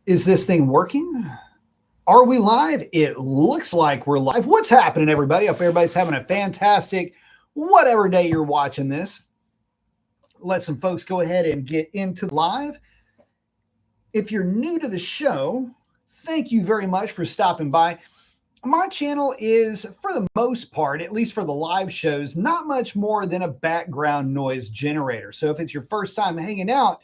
Is this thing working? Are we live? It looks like we're live. What's happening, everybody? Hope everybody's having a fantastic, whatever day you're watching this. Let some folks go ahead and get into live. If you're new to the show, thank you very much for stopping by. My channel is, for the most part, at least for the live shows, not much more than a background noise generator. So if it's your first time hanging out,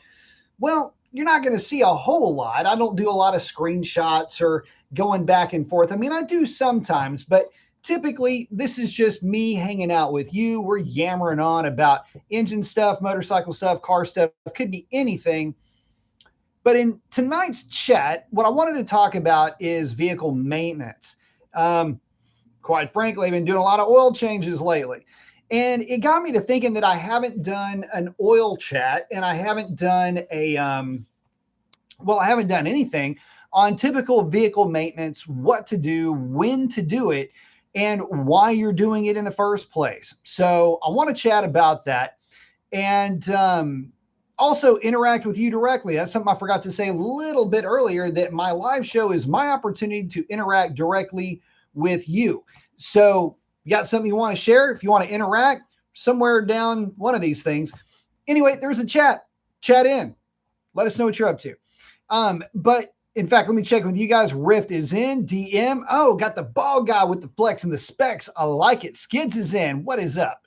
well, you're not going to see a whole lot. I don't do a lot of screenshots or going back and forth. I mean, I do sometimes, but typically this is just me hanging out with you. We're yammering on about engine stuff, motorcycle stuff, car stuff. It could be anything. But in tonight's chat, what I wanted to talk about is vehicle maintenance. Quite frankly, I've been doing a lot of oil changes lately. And it got me to thinking that I haven't done an oil chat and I haven't done I haven't done anything on typical vehicle maintenance, what to do, when to do it, and why you're doing it in the first place. So I want to chat about that and also interact with you directly. That's something I forgot to say a little bit earlier, that my live show is my opportunity to interact directly with you. So you got something you want to share? If you want to interact somewhere down one of these things. Anyway, there's a chat in. Let us know what you're up to. But in fact, let me check with you guys. Rift is in. DM. Oh, got the bald guy with the flex and the specs. I like it. Skids is in. What is up?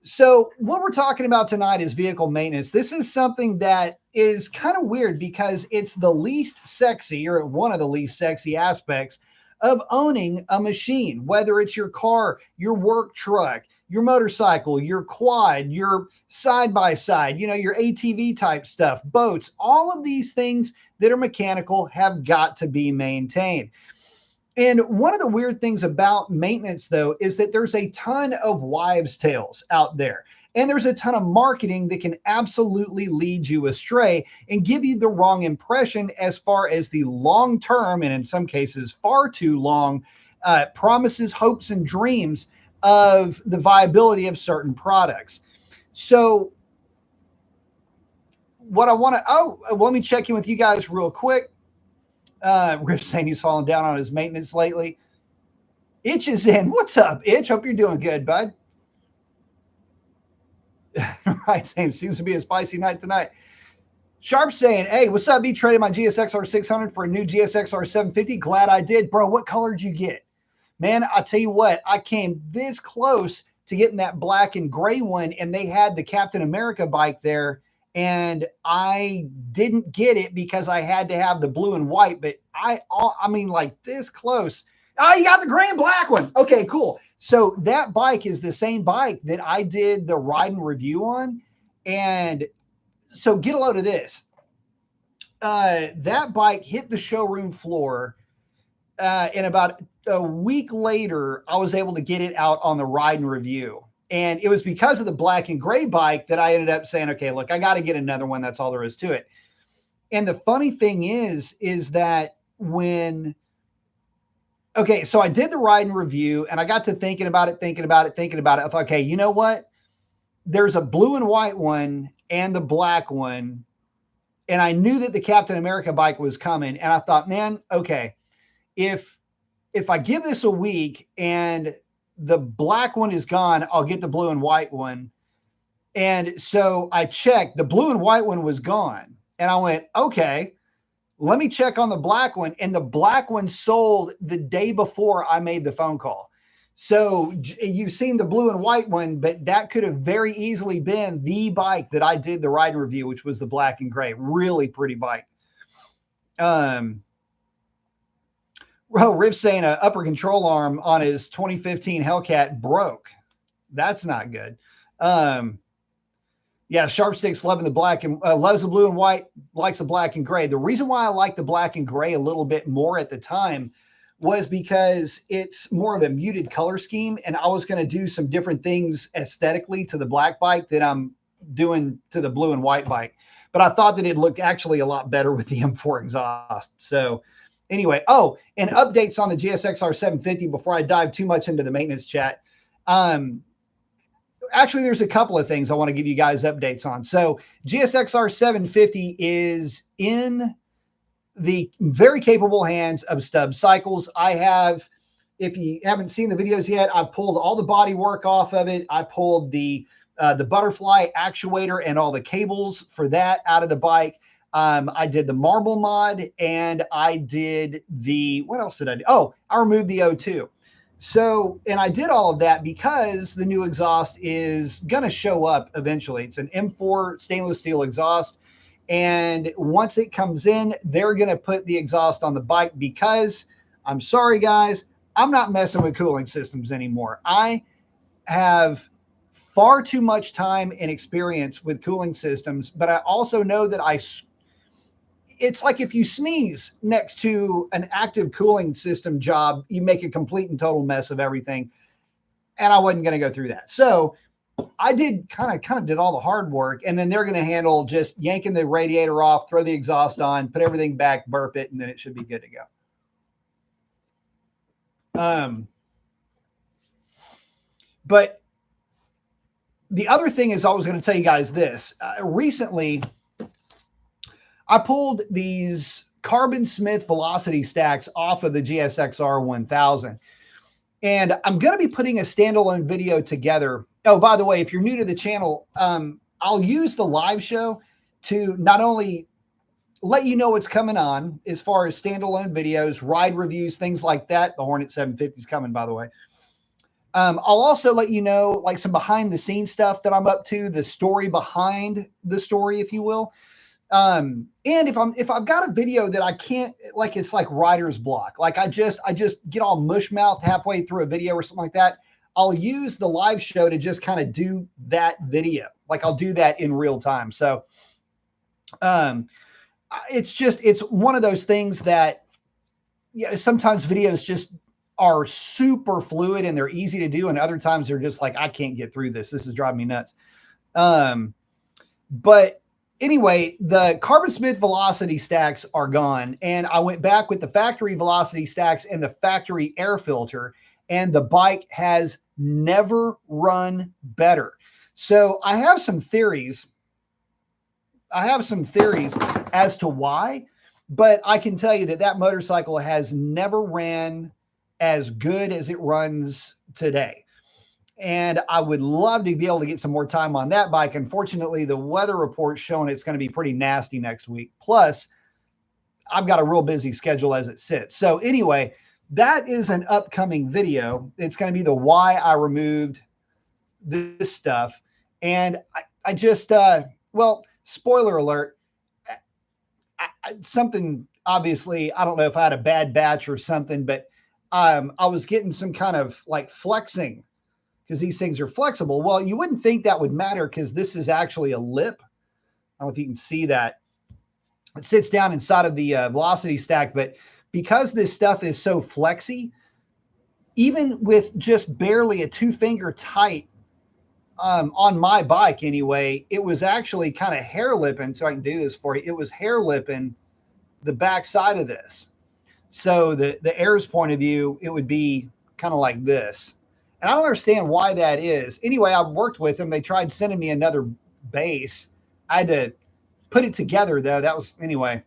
So what we're talking about tonight is vehicle maintenance. This is something that is kind of weird because it's the least sexy, or one of the least sexy aspects of owning a machine, whether it's your car, your work truck, your motorcycle, your quad, your side-by-side, your ATV type stuff, boats, all of these things that are mechanical have got to be maintained. And one of the weird things about maintenance, though, is that there's a ton of wives' tales out there. And there's a ton of marketing that can absolutely lead you astray and give you the wrong impression as far as the long-term, and in some cases far too long, promises, hopes, and dreams of the viability of certain products. So what I want to, let me check in with you guys real quick. Riff saying he's fallen down on his maintenance lately. Itch is in. What's up, Itch? Hope you're doing good, bud. Right, seems to be a spicy night tonight. Sharp saying, hey, what's up, B? Traded my GSX-R 600 for a new GSX-R 750. Glad I did. Bro, what color did you get? Man, I tell you what, I came this close to getting that black and gray one, and they had the Captain America bike there, and I didn't get it because I had to have the blue and white, but I mean, like this close. Oh, you got the gray and black one. Okay, cool. So that bike is the same bike that I did the ride and review on. And so get a load of this. That bike hit the showroom floor. And about a week later, I was able to get it out on the ride and review. And it was because of the black and gray bike that I ended up saying, okay, look, I got to get another one. That's all there is to it. And the funny thing is that so I did the ride and review, and I got to thinking about it. I thought, okay, you know what? There's a blue and white one and the black one. And I knew that the Captain America bike was coming. And I thought, man, okay, if I give this a week and the black one is gone, I'll get the blue and white one. And so I checked, the blue and white one was gone. And I went, okay, let me check on the black one. And the black one sold the day before I made the phone call. So you've seen the blue and white one, but that could have very easily been the bike that I did the ride review, which was the black and gray. Really pretty bike. Riff saying an upper control arm on his 2015 Hellcat broke. That's not good. Yeah, Sharpsticks loving the black and loves the blue and white, likes the black and gray. The reason why I like the black and gray a little bit more at the time was because it's more of a muted color scheme, and I was going to do some different things aesthetically to the black bike that I'm doing to the blue and white bike. But I thought that it looked actually a lot better with the M4 exhaust. So anyway, and updates on the GSX-R 750 before I dive too much into the maintenance chat. Actually, there's a couple of things I want to give you guys updates on. So GSX-R 750 is in the very capable hands of Stubbs Cycles. I have, if you haven't seen the videos yet, I pulled all the body work off of it. I pulled the butterfly actuator and all the cables for that out of the bike. I did the marble mod, and I did what else did I do? Oh, I removed the O2. So, and I did all of that because the new exhaust is going to show up eventually. It's an M4 stainless steel exhaust. And once it comes in, they're going to put the exhaust on the bike because I'm sorry, guys, I'm not messing with cooling systems anymore. I have far too much time and experience with cooling systems, but I also know that it's like if you sneeze next to an active cooling system job, you make a complete and total mess of everything. And I wasn't going to go through that. So I did kind of did all the hard work, and then they're going to handle just yanking the radiator off, throw the exhaust on, put everything back, burp it, and then it should be good to go. But the other thing is, I was going to tell you guys this. Recently, I pulled these Carbon Smith Velocity stacks off of the GSXR 1000. And I'm going to be putting a standalone video together. Oh, by the way, if you're new to the channel, I'll use the live show to not only let you know what's coming on as far as standalone videos, ride reviews, things like that. The Hornet 750 is coming, by the way. I'll also let you know like some behind the scenes stuff that I'm up to, the story behind the story, if you will. And if I've got a video that I can't, like, it's like writer's block, like I just get all mush mouthed halfway through a video or something like that, I'll use the live show to just kind of do that video. Like I'll do that in real time. So, it's one of those things that, yeah, sometimes videos just are super fluid and they're easy to do. And other times they're just like, I can't get through this. This is driving me nuts. But anyway, the Carbon Smith Velocity stacks are gone. And I went back with the factory Velocity stacks and the factory air filter, and the bike has never run better. So I have some theories. As to why, but I can tell you that that motorcycle has never ran as good as it runs today. And I would love to be able to get some more time on that bike. Unfortunately, the weather report's showing it's going to be pretty nasty next week. Plus, I've got a real busy schedule as it sits. So anyway, that is an upcoming video. It's going to be the why I removed this stuff. And I just, well, spoiler alert, something, obviously, I don't know if I had a bad batch or something, but I was getting some kind of like flexing because these things are flexible. Well, you wouldn't think that would matter because this is actually a lip. I don't know if you can see that. It sits down inside of the Velocity stack, but because this stuff is so flexy, even with just barely a 2-finger tight on my bike anyway, it was actually kind of hair lipping. So I can do this for you. It was hair lipping the back side of this. So the air's point of view, it would be kind of like this. And I don't understand why that is. Anyway, I worked with them. They tried sending me another base. I had to put it together though. That was, anyway,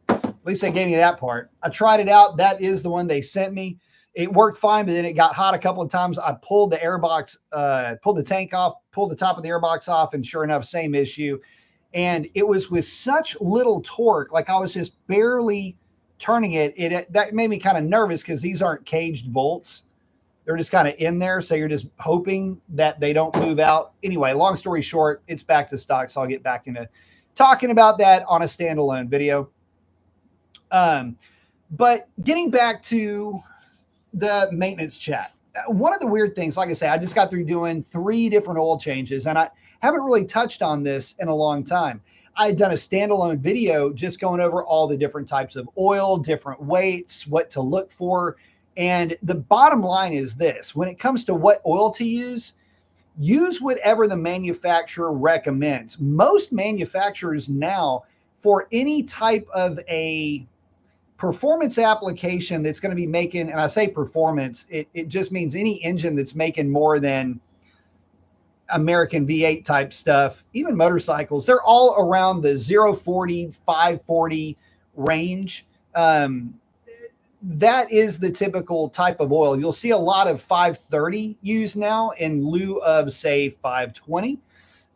at least they gave me that part. I tried it out. That is the one they sent me. It worked fine, but then it got hot a couple of times. I pulled the airbox, pulled the tank off, pulled the top of the airbox off, and sure enough, same issue. And it was with such little torque, like I was just barely turning it. That made me kind of nervous because these aren't caged bolts. They're just kind of in there. So you're just hoping that they don't move out. Anyway, long story short, it's back to stock. So I'll get back into talking about that on a standalone video. But getting back to the maintenance chat, one of the weird things, like I say, I just got through doing 3 different oil changes, and I haven't really touched on this in a long time. I had done a standalone video just going over all the different types of oil, different weights, what to look for. And the bottom line is this: when it comes to what oil to use whatever the manufacturer recommends. Most manufacturers now, for any type of a performance application that's going to be making, and I say performance, it just means any engine that's making more than American V8 type stuff, even motorcycles, they're all around the 040, 540 range. That is the typical type of oil. You'll see a lot of 530 used now in lieu of, say, 520.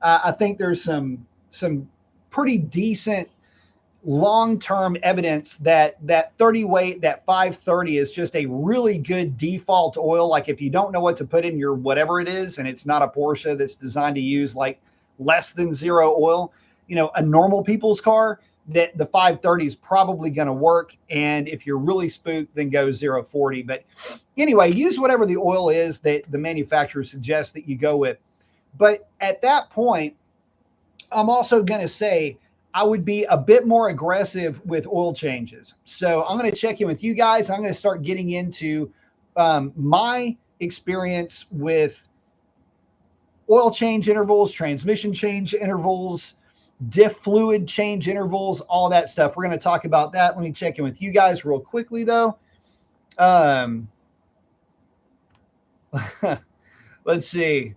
I think there's some pretty decent long-term evidence that that 30 weight, that 530 is just a really good default oil. Like if you don't know what to put in your whatever it is, and it's not a Porsche that's designed to use like less than zero oil, a normal people's car, that the 530 is probably going to work. And if you're really spooked, then go 040. But anyway, use whatever the oil is that the manufacturer suggests that you go with. But at that point, I'm also going to say I would be a bit more aggressive with oil changes. So I'm going to check in with you guys. I'm going to start getting into my experience with oil change intervals, transmission change intervals, diff fluid change intervals, all that stuff. We're going to talk about that. Let me check in with you guys real quickly, though. Let's see.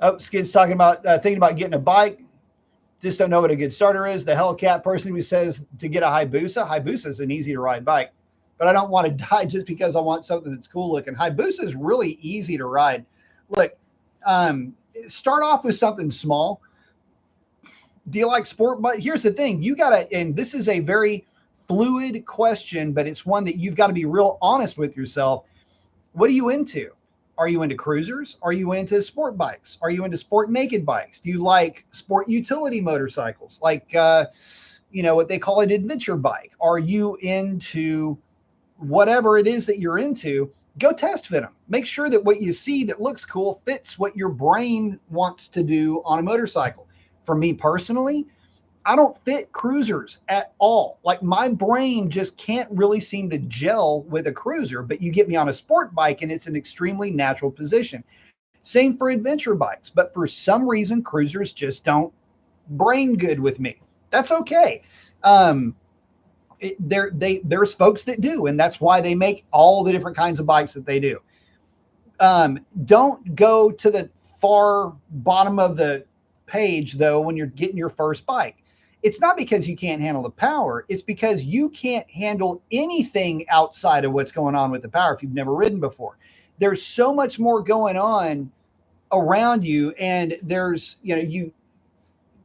Oh, Skid's talking about thinking about getting a bike. Just don't know what a good starter is. The Hellcat person who says to get a Hayabusa. Hayabusa is an easy to ride bike, but I don't want to die just because I want something that's cool looking. Hayabusa is really easy to ride. Look, start off with something small. Do you like sport bike? Here's the thing. You got to, and this is a very fluid question, but it's one that you've got to be real honest with yourself. What are you into? Are you into cruisers? Are you into sport bikes? Are you into sport naked bikes? Do you like sport utility motorcycles? Like, what they call an adventure bike? Are you into whatever it is that you're into? Go test fit them. Make sure that what you see that looks cool fits what your brain wants to do on a motorcycle. For me personally, I don't fit cruisers at all. Like my brain just can't really seem to gel with a cruiser, but you get me on a sport bike and it's an extremely natural position. Same for adventure bikes, but for some reason, cruisers just don't brain good with me. That's okay. There's folks that do, and that's why they make all the different kinds of bikes that they do. Don't go to the far bottom of the page though when you're getting your first bike. It's not because you can't handle the power. It's because you can't handle anything outside of what's going on with the power if you've never ridden before. There's so much more going on around you, and there's,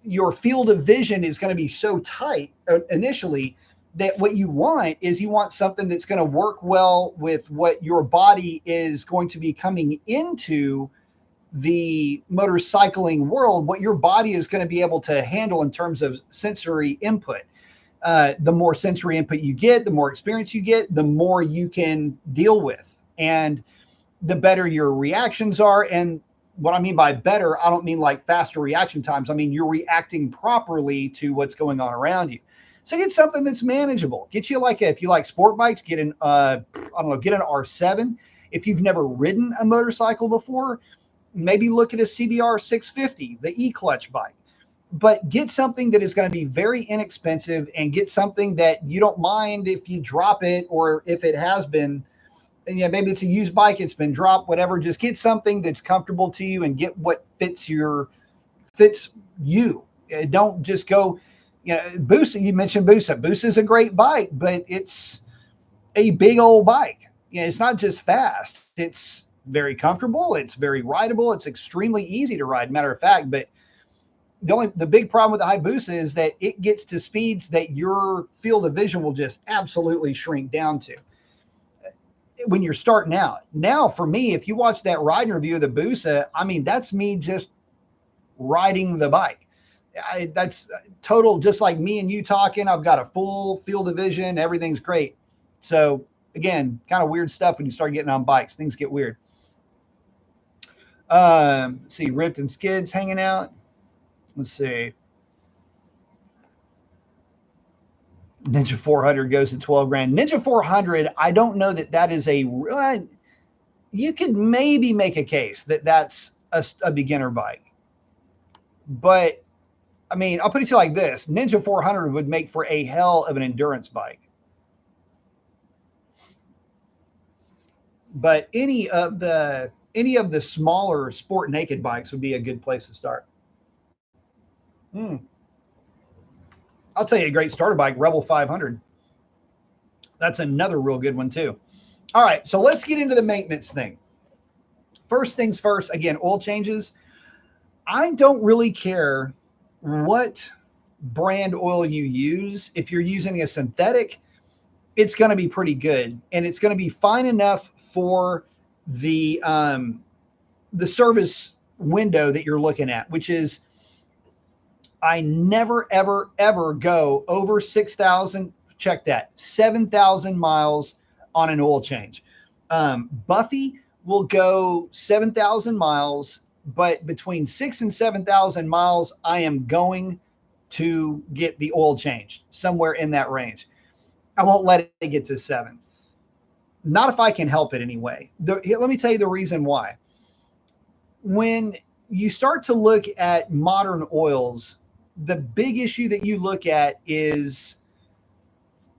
your field of vision is going to be so tight initially that what you want is you want something that's going to work well with what your body is going to be coming into the motorcycling world, what your body is going to be able to handle in terms of sensory input. The more sensory input you get, the more experience you get, the more you can deal with, and the better your reactions are. And what I mean by better, I don't mean like faster reaction times. I mean, you're reacting properly to what's going on around you. So get something that's manageable. Get you if you like sport bikes, get an R7. If you've never ridden a motorcycle before, maybe look at a CBR 650, the E-clutch bike. But get something that is going to be very inexpensive, and get something that you don't mind if you drop it, or if it has been, and maybe it's a used bike, it's been dropped, whatever. Just get something that's comfortable to you and get what fits you. Don't just go, Busa, you mentioned Busa. Busa is a great bike, but it's a big old bike. It's not just fast. It's very comfortable. It's very rideable. It's extremely easy to ride, matter of fact. But the big problem with the Hayabusa is that it gets to speeds that your field of vision will just absolutely shrink down to when you're starting out. Now, for me, if you watch that riding review of the Busa, I mean, that's me just riding the bike. That's total, just like me and you talking. I've got a full field of vision. Everything's great. So again, kind of weird stuff when you start getting on bikes. Things get weird. See, Rift and Skids hanging out. Let's see. Ninja 400 goes to 12 grand. Ninja 400, I don't know that is you could maybe make a case that that's a beginner bike. But, I mean, I'll put it to you like this. Ninja 400 would make for a hell of an endurance bike. But any of the smaller sport naked bikes would be a good place to start. I'll tell you a great starter bike, Rebel 500. That's another real good one too. All right, so let's get into the maintenance thing. First things first, again, oil changes. I don't really care what brand oil you use. If you're using a synthetic, it's going to be pretty good, and it's going to be fine enough for the service window that you're looking at, which is I never, ever, ever go over 6,000. Check that, 7,000 miles on an oil change. Buffy will go 7,000 miles, but between 6,000 and 7,000 miles, I am going to get the oil changed somewhere in that range. I won't let it get to 7. Not if I can help it anyway. Let me tell you the reason why. When you start to look at modern oils, the big issue that you look at is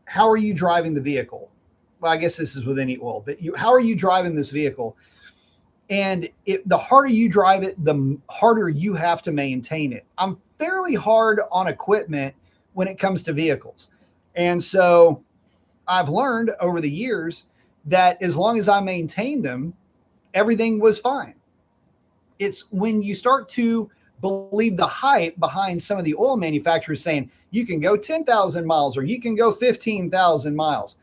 how are you driving the vehicle? Well, I guess this is with any oil, but how are you driving this vehicle? And the harder you drive it, the harder you have to maintain it. I'm fairly hard on equipment when it comes to vehicles. And so I've learned over the years that as long as I maintained them, everything was fine. It's when you start to believe the hype behind some of the oil manufacturers saying you can go 10,000 miles or you can go 15,000 miles.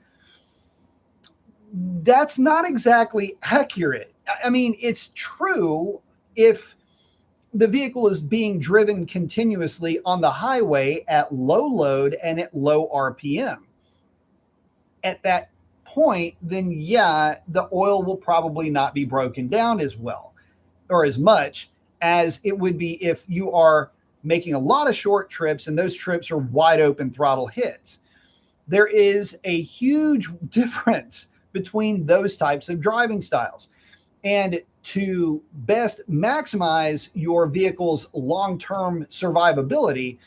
That's not exactly accurate. I mean, it's true if the vehicle is being driven continuously on the highway at low load and at low RPM. At that point, then yeah, the oil will probably not be broken down as well or as much as it would be if you are making a lot of short trips and those trips are wide open throttle hits. There is a huge difference between those types of driving styles. And to best maximize your vehicle's long-term survivability,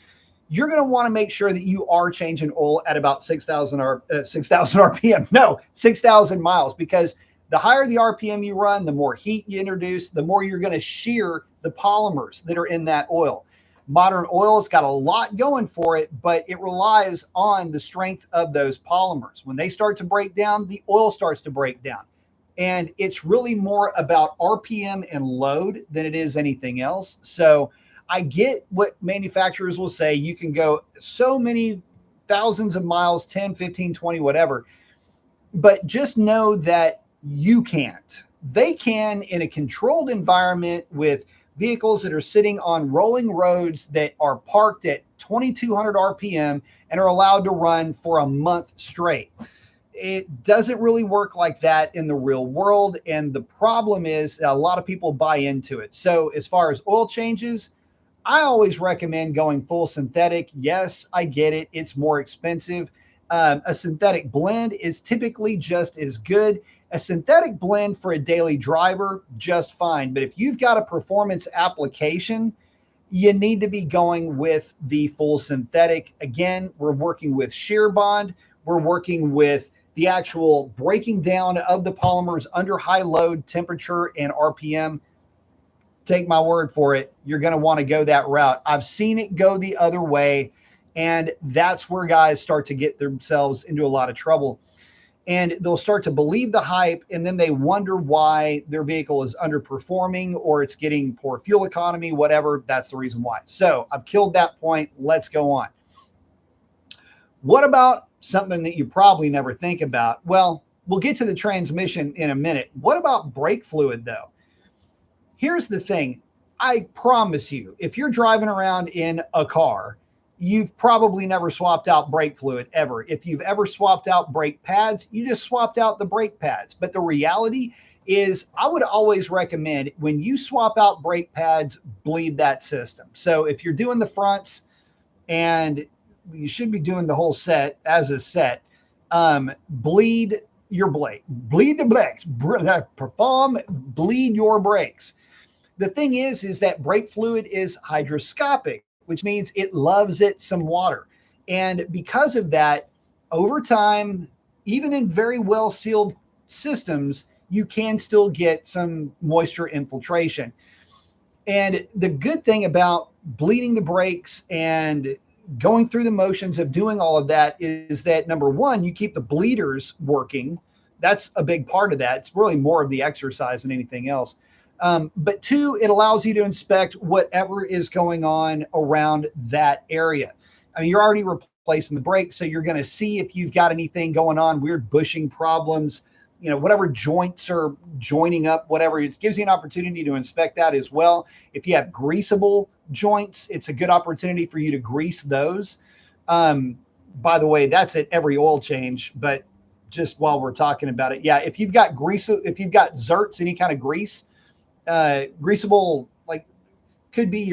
you're going to want to make sure that you are changing oil at about 6,000 RPM. No, 6,000 miles, because the higher the RPM you run, the more heat you introduce, the more you're going to shear the polymers that are in that oil. Modern oil has got a lot going for it, but it relies on the strength of those polymers. When they start to break down, the oil starts to break down. And it's really more about RPM and load than it is anything else. So I get what manufacturers will say. You can go so many thousands of miles, 10, 15, 20, whatever. But just know that you can't. They can in a controlled environment with vehicles that are sitting on rolling roads that are parked at 2,200 RPM and are allowed to run for a month straight. It doesn't really work like that in the real world. And the problem is a lot of people buy into it. So as far as oil changes, I always recommend going full synthetic. Yes, I get it. It's more expensive. A synthetic blend is typically just as good. A synthetic blend for a daily driver, just fine. But if you've got a performance application, you need to be going with the full synthetic. Again, we're working with shear bond. We're working with the actual breaking down of the polymers under high load temperature and RPM. Take my word for it. You're going to want to go that route. I've seen it go the other way, and that's where guys start to get themselves into a lot of trouble. And they'll start to believe the hype, and then they wonder why their vehicle is underperforming or it's getting poor fuel economy, whatever. That's the reason why. So I've killed that point. Let's go on. What about something that you probably never think about? Well, we'll get to the transmission in a minute. What about brake fluid, though? Here's the thing. I promise you, if you're driving around in a car, you've probably never swapped out brake fluid ever. If you've ever swapped out brake pads, you just swapped out the brake pads. But the reality is I would always recommend when you swap out brake pads, bleed that system. So if you're doing the fronts, and you should be doing the whole set as a set, bleed your blade, bleed the brakes, perform, bleed your brakes. The thing is that brake fluid is hydroscopic, which means it loves it some water. And because of that, over time, even in very well sealed systems, you can still get some moisture infiltration. And the good thing about bleeding the brakes and going through the motions of doing all of that is that, number one, you keep the bleeders working. That's a big part of that. It's really more of the exercise than anything else. But two, it allows you to inspect whatever is going on around that area. I mean, you're already replacing the brakes, so you're going to see if you've got anything going on, weird bushing problems, whatever joints are joining up, whatever. It gives you an opportunity to inspect that as well. If you have greasable joints, it's a good opportunity for you to grease those. By the way, that's at every oil change, but just while we're talking about it, yeah, if you've got zerts, any kind of grease, greasable, like, could be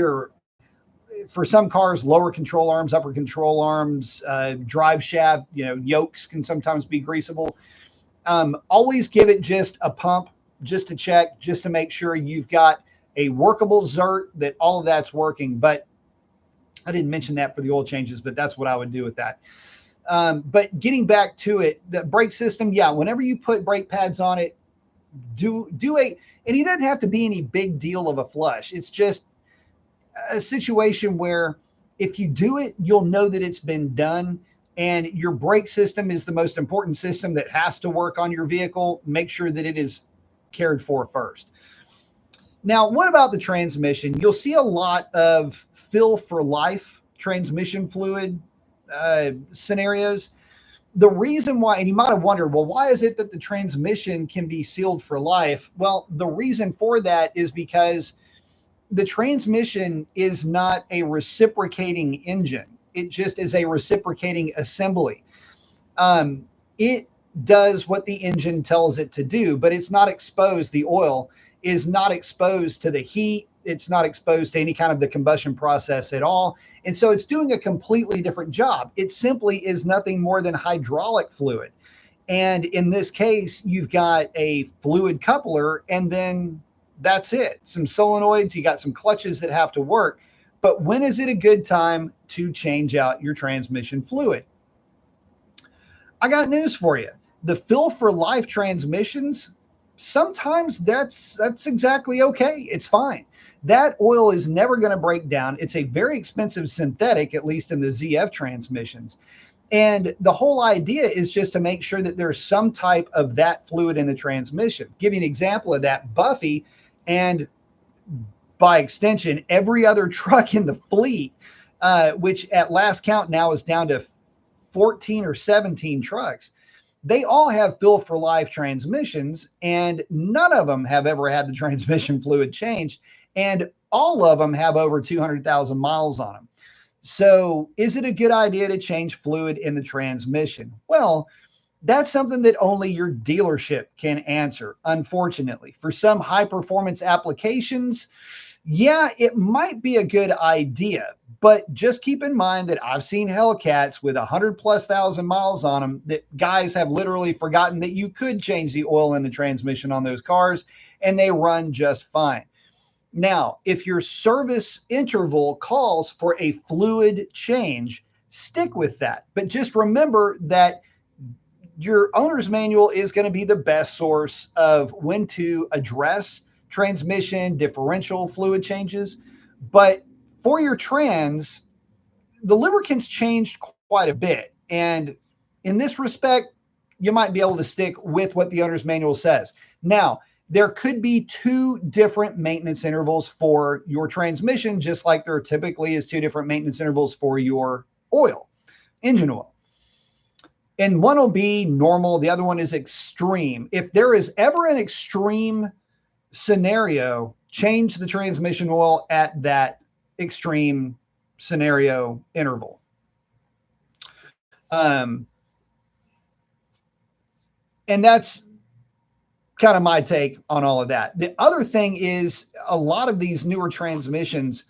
for some cars, lower control arms, upper control arms, drive shaft, yokes can sometimes be greasable. Always give it just a pump, just to check, just to make sure you've got a workable zert, that all of that's working. But I didn't mention that for the oil changes, but that's what I would do with that. But getting back to it, the brake system, yeah, whenever you put brake pads on it, and it doesn't have to be any big deal of a flush. It's just a situation where if you do it, you'll know that it's been done. And your brake system is the most important system that has to work on your vehicle. Make sure that it is cared for first. Now, what about the transmission? You'll see a lot of fill for life transmission fluid scenarios. The reason why, and you might have wondered, well, why is it that the transmission can be sealed for life? Well, the reason for that is because the transmission is not a reciprocating engine. It just is a reciprocating assembly. It does what the engine tells it to do, but it's not exposed. The oil is not exposed to the heat. It's not exposed to any kind of the combustion process at all. And so it's doing a completely different job. It simply is nothing more than hydraulic fluid. And in this case, you've got a fluid coupler, and then that's it. Some solenoids, you got some clutches that have to work. But when is it a good time to change out your transmission fluid? I got news for you. The fill for life transmissions, sometimes that's exactly okay. It's fine. That oil is never going to break down. It's a very expensive synthetic, at least in the ZF transmissions. And the whole idea is just to make sure that there's some type of that fluid in the transmission. Give you an example of that, Buffy, and by extension, every other truck in the fleet, which at last count now is down to 14 or 17 trucks, they all have fill for life transmissions, and none of them have ever had the transmission fluid changed. And all of them have over 200,000 miles on them. So is it a good idea to change fluid in the transmission? Well, that's something that only your dealership can answer, unfortunately. For some high performance applications, yeah, it might be a good idea, but just keep in mind that I've seen Hellcats with 100,000+ miles on them that guys have literally forgotten that you could change the oil in the transmission on those cars, and they run just fine. Now, if your service interval calls for a fluid change, stick with that. But just remember that your owner's manual is going to be the best source of when to address transmission, differential fluid changes. But for your trans, the lubricants changed quite a bit. And in this respect, you might be able to stick with what the owner's manual says. Now, there could be two different maintenance intervals for your transmission, just like there typically is two different maintenance intervals for your oil, engine oil. And one will be normal. The other one is extreme. If there is ever an extreme scenario, change the transmission oil at that extreme scenario interval. And that's kind of my take on all of that. The other thing is a lot of these newer transmissions,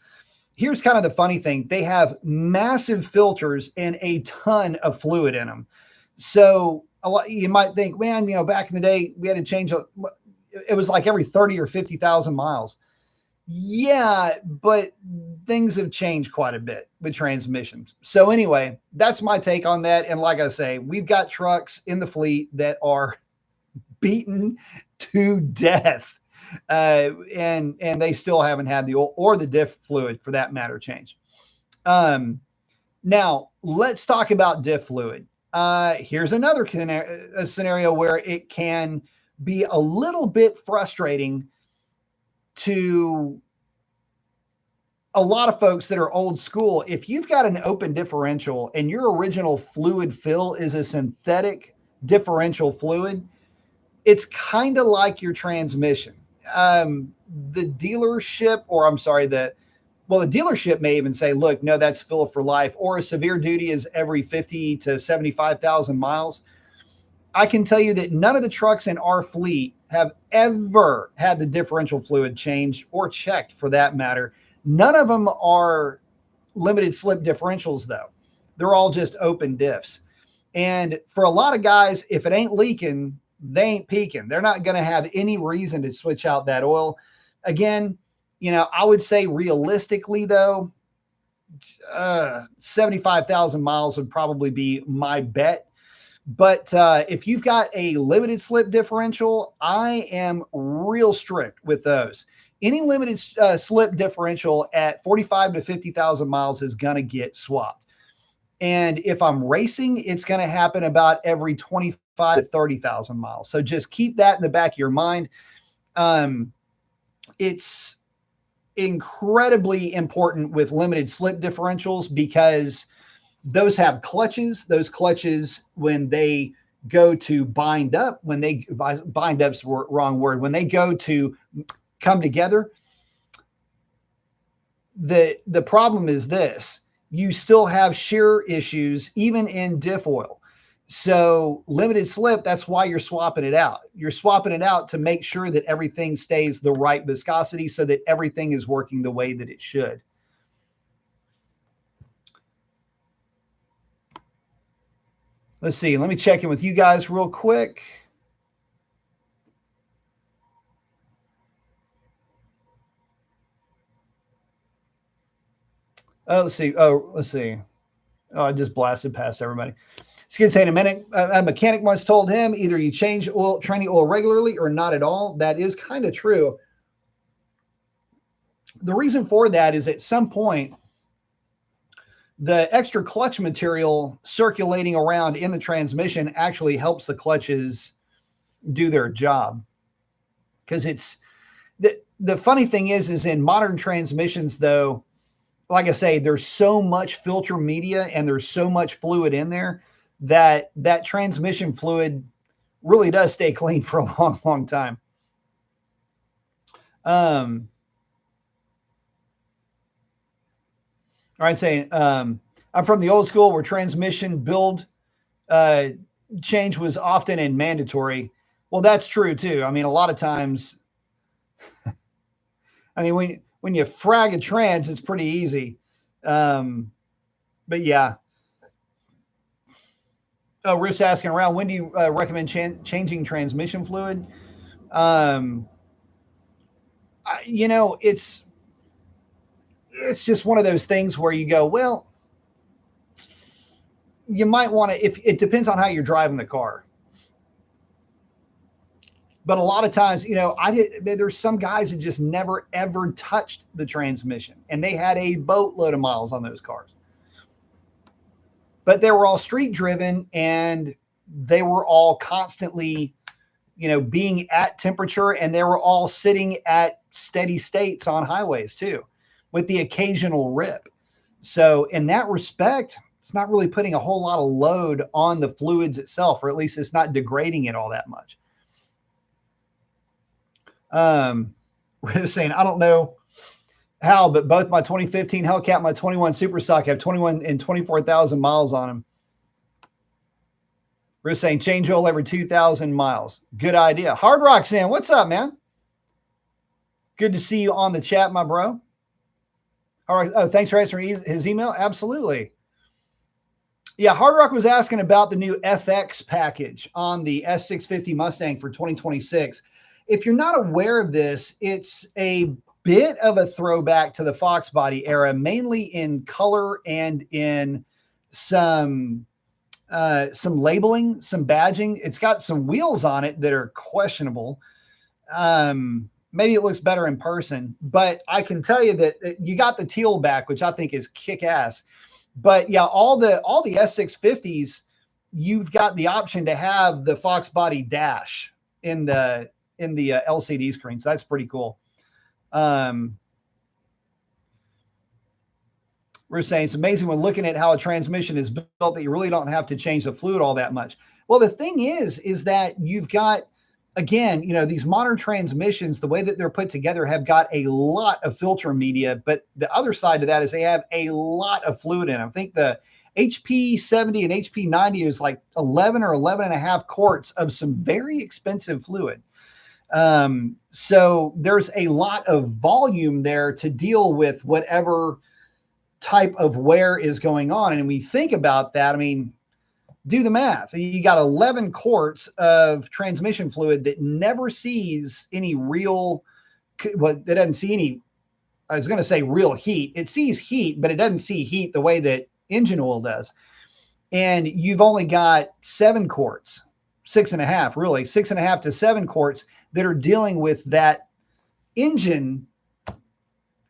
here's kind of the funny thing. They have massive filters and a ton of fluid in them. So you might think, man, back in the day, we had to change, it was like every 30 or 50,000 miles. Yeah, but things have changed quite a bit with transmissions. So anyway, that's my take on that. And like I say, we've got trucks in the fleet that are beaten to death, and they still haven't had the oil or the diff fluid, for that matter, changed. Now, let's talk about diff fluid. Here's another scenario where it can be a little bit frustrating to a lot of folks that are old school. If you've got an open differential and your original fluid fill is a synthetic differential fluid, it's kind of like your transmission. The dealership, or I'm sorry, the dealership may even say, look, no, that's fill for life, or a severe duty is every 50 to 75,000 miles. I can tell you that none of the trucks in our fleet have ever had the differential fluid changed or checked for that matter. None of them are limited slip differentials, though. They're all just open diffs. And for a lot of guys, if it ain't leaking, they ain't peaking. They're not going to have any reason to switch out that oil. Again, I would say realistically, though, 75,000 miles would probably be my bet. But if you've got a limited slip differential, I am real strict with those. Any limited slip differential at 45 to 50,000 miles is going to get swapped. And if I'm racing, it's going to happen about every 25 to 30,000 miles. So just keep that in the back of your mind. It's incredibly important with limited slip differentials because those have clutches. Those clutches, when they go to bind up, bind up's the wrong word, when they go to come together, the problem is this: you still have shear issues even in diff oil. So limited slip, that's why you're swapping it out. You're swapping it out to make sure that everything stays the right viscosity so that everything is working the way that it should. Let's see. Let me check in with you guys real quick. Let's see. I just blasted past everybody. Skid saying a mechanic once told him either you change training oil regularly or not at all. That is kind of true. The reason for that is at some point, the extra clutch material circulating around in the transmission actually helps the clutches do their job. Because it's the funny thing is in modern transmissions, though, like I say, there's so much filter media and there's so much fluid in there that transmission fluid really does stay clean for a long, long time. All right, saying I'm from the old school where transmission build change was often and mandatory. Well, that's true too. I mean, a lot of times, I mean, when you frag a trans, it's pretty easy. But yeah. Oh, Riff's asking around, when do you recommend changing transmission fluid? It's just one of those things where you go, well, you might want to, if it depends on how you're driving the car. But a lot of times, there's some guys that just never, ever touched the transmission and they had a boatload of miles on those cars. But they were all street driven and they were all constantly, being at temperature, and they were all sitting at steady states on highways too, with the occasional rip. So in that respect, it's not really putting a whole lot of load on the fluids itself, or at least it's not degrading it all that much. We're saying, I don't know how, but both my 2015 Hellcat and my 21 Super Stock have 21 and 24,000 miles on them. We're saying change oil every 2,000 miles. Good idea. Hard Rock Sam, what's up, man? Good to see you on the chat, my bro. All right. Oh, thanks for answering his email. Absolutely. Yeah, Hard Rock was asking about the new FX package on the S650 Mustang for 2026. If you're not aware of this, it's a bit of a throwback to the Fox body era, mainly in color and in some labeling, some badging. It's got some wheels on it that are questionable. Maybe it looks better in person, but I can tell you that you got the teal back, which I think is kick ass. But yeah, all the S650s, you've got the option to have the Fox body dash in the LCD screen. So that's pretty cool. Um, we're saying it's amazing when looking at how a transmission is built that you really don't have to change the fluid all that much. Well, the thing is that you've got, again, these modern transmissions, the way that they're put together, have got a lot of filter media, but the other side to that is they have a lot of fluid in them. I think the HP 70 and HP 90 is like 11 or 11 and a half quarts of some very expensive fluid. So there's a lot of volume there to deal with whatever type of wear is going on. And we think about that. I mean, do the math. You got 11 quarts of transmission fluid that never sees any real, well, it doesn't see any, I was going to say real heat. It sees heat, but it doesn't see heat the way that engine oil does. And you've only got 7 quarts, 6.5, really, 6.5 to 7 quarts that are dealing with that engine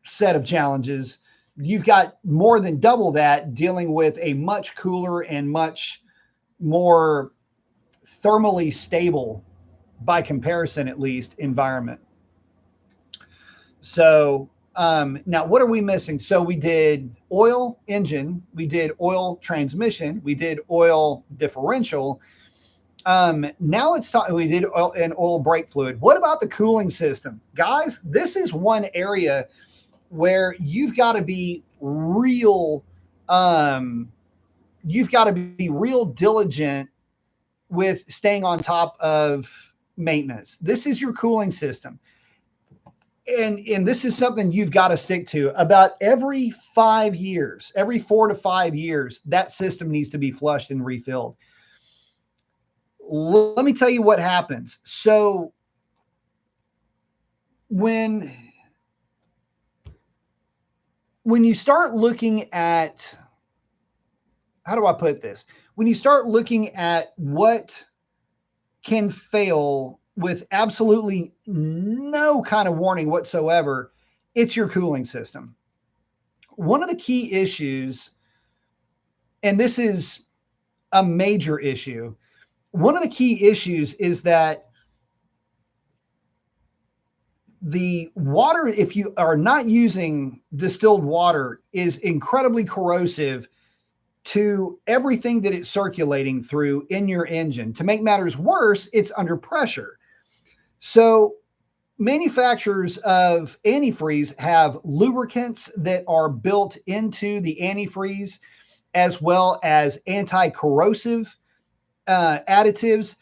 set of challenges. You've got more than double that dealing with a much cooler and much more thermally stable, by comparison at least, environment. So now what are we missing? So we did oil engine, we did oil transmission, we did oil differential. Now let's talk, we did oil and oil brake fluid. What about the cooling system? Guys, this is one area where you've got to be real, diligent with staying on top of maintenance. This is your cooling system. And this is something you've got to stick to. About every 5 years, every 4 to 5 years, that system needs to be flushed and refilled. Let me tell you what happens. So when you start looking at, how do I put this? When you start looking at what can fail with absolutely no kind of warning whatsoever, it's your cooling system. One of the key issues, and this is a major issue, one of the key issues is that the water, if you are not using distilled water, is incredibly corrosive to everything that it's circulating through in your engine. To make matters worse, it's under pressure. So manufacturers of antifreeze have lubricants that are built into the antifreeze, as well as anti-corrosive additives,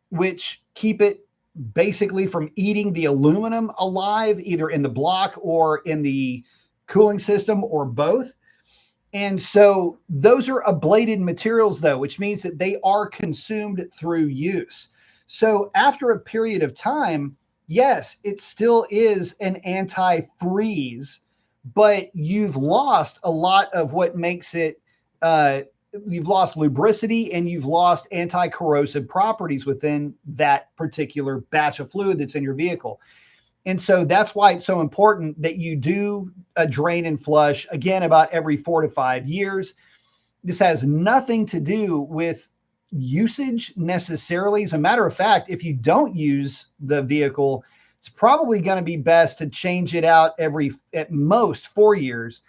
which keep it basically from eating the aluminum alive, either in the block or in the cooling system, or both. And so those are ablated materials, though, which means that they are consumed through use. So after a period of time, yes, it still is an anti-freeze, but you've lost a lot of what makes it, you've lost lubricity and you've lost anti-corrosive properties within that particular batch of fluid that's in your vehicle. And so that's why it's so important that you do a drain and flush, again, about every 4 to 5 years. This has nothing to do with usage necessarily. As a matter of fact, if you don't use the vehicle, it's probably going to be best to change it out every, at most, 4 years.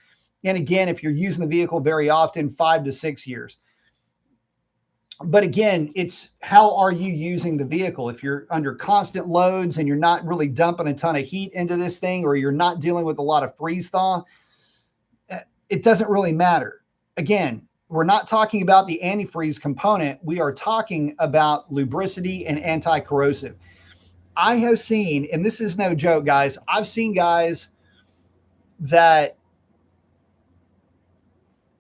And again, if you're using the vehicle very often, 5 to 6 years. But again, it's how are you using the vehicle? If you're under constant loads and you're not really dumping a ton of heat into this thing, or you're not dealing with a lot of freeze thaw, it doesn't really matter. Again, we're not talking about the antifreeze component. We are talking about lubricity and anti-corrosive. I have seen, and this is no joke, guys, I've seen guys that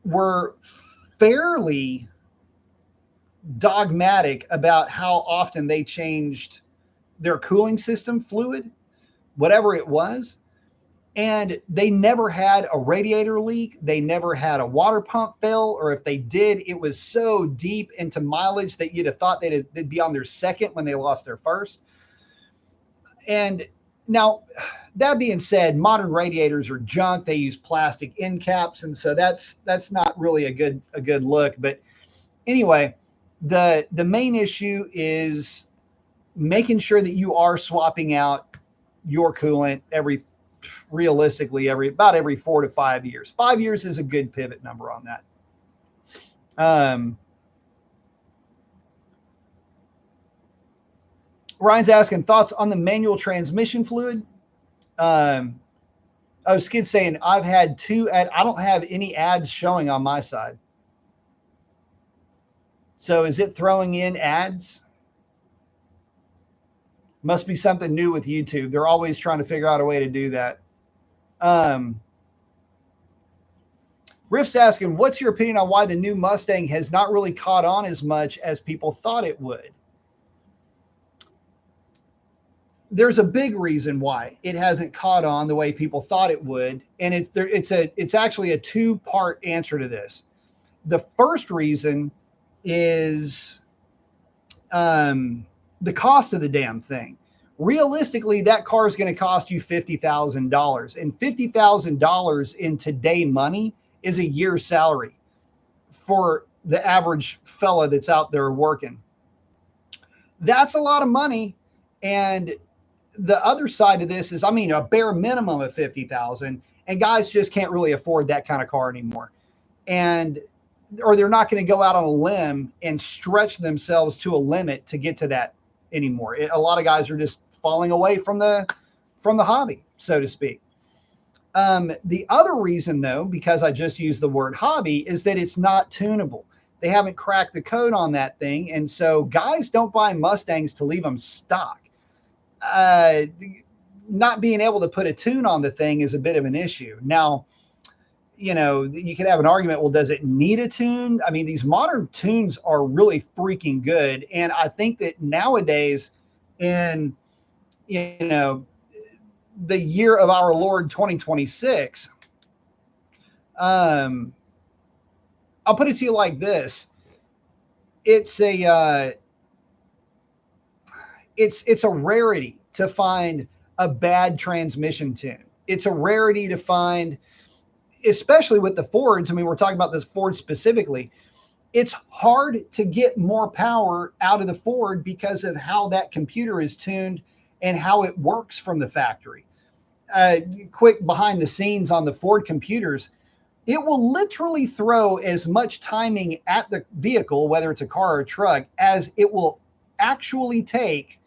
were fairly dogmatic about how often they changed their cooling system fluid, whatever it was. And they never had a radiator leak. They never had a water pump fail, or if they did, it was so deep into mileage that you'd have thought they'd be on their second when they lost their first. And Now, that being said, modern radiators are junk. They use plastic end caps, and so that's not really a good look. But anyway, the main issue is making sure that you are swapping out your coolant realistically every 4 to 5 years. 5 years is a good pivot number on that. Ryan's asking thoughts on the manual transmission fluid. Skid's saying I've had I don't have any ads showing on my side. So is it throwing in ads? Must be something new with YouTube. They're always trying to figure out a way to do that. Riff's asking, what's your opinion on why the new Mustang has not really caught on as much as people thought it would? There's a big reason why it hasn't caught on the way people thought it would. And it's actually a two-part answer to this. The first reason is the cost of the damn thing. Realistically, that car is going to cost you $50,000, and $50,000 in today money is a year's salary for the average fella that's out there working. That's a lot of money. And the other side of this is, I mean, a bare minimum of 50,000, and guys just can't really afford that kind of car anymore. Or they're not going to go out on a limb and stretch themselves to a limit to get to that anymore. A lot of guys are just falling away from the hobby, so to speak. The other reason, though, because I just used the word hobby, is that it's not tunable. They haven't cracked the code on that thing. And so guys don't buy Mustangs to leave them stock. Not being able to put a tune on the thing is a bit of an issue. Now, you know, you could have an argument, well, does it need a tune? I mean, these modern tunes are really freaking good. And I think that nowadays, in, you know, the year of our Lord 2026, I'll put it to you like this. It's a rarity to find a bad transmission tune. It's a rarity to find, especially with the Fords. I mean, we're talking about this Ford specifically. It's hard to get more power out of the Ford because of how that computer is tuned and how it works from the factory. Quick behind the scenes on the Ford computers, it will literally throw as much timing at the vehicle, whether it's a car or a truck, as it will actually take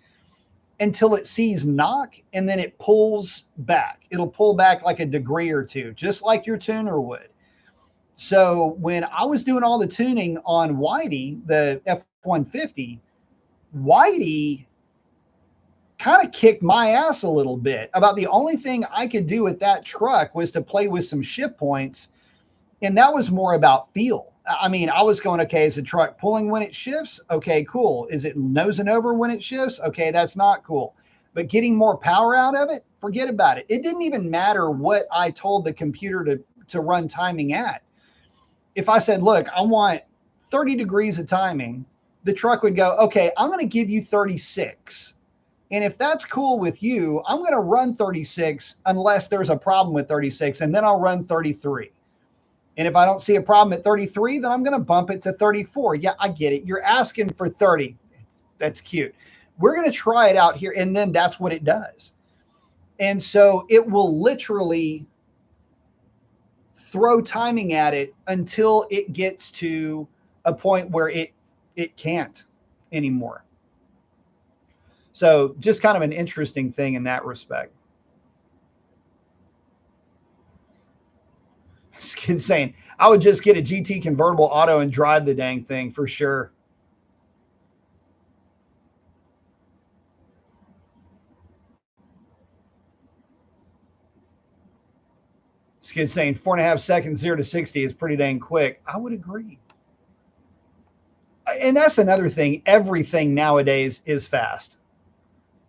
until it sees knock, and then it pulls back. It'll pull back like a degree or two, just like your tuner would. So when I was doing all the tuning on Whitey, the F-150, Whitey kind of kicked my ass a little bit. About the only thing I could do with that truck was to play with some shift points, and that was more about feel. I mean, I was going, okay, is the truck pulling when it shifts? Okay, cool. Is it nosing over when it shifts? Okay, that's not cool. But getting more power out of it, forget about it. It didn't even matter what I told the computer to run timing at. If I said, look, I want 30 degrees of timing, the truck would go, okay, I'm going to give you 36. And if that's cool with you, I'm going to run 36 unless there's a problem with 36, and then I'll run 33. And if I don't see a problem at 33, then I'm going to bump it to 34. Yeah, I get it. You're asking for 30. That's cute. We're going to try it out here. And then that's what it does. And so it will literally throw timing at it until it gets to a point where it can't anymore. So just kind of an interesting thing in that respect. This kid's saying, I would just get a GT convertible auto and drive the dang thing for sure. This kid's saying 4.5 seconds, 0 to 60 is pretty dang quick. I would agree. And that's another thing. Everything nowadays is fast.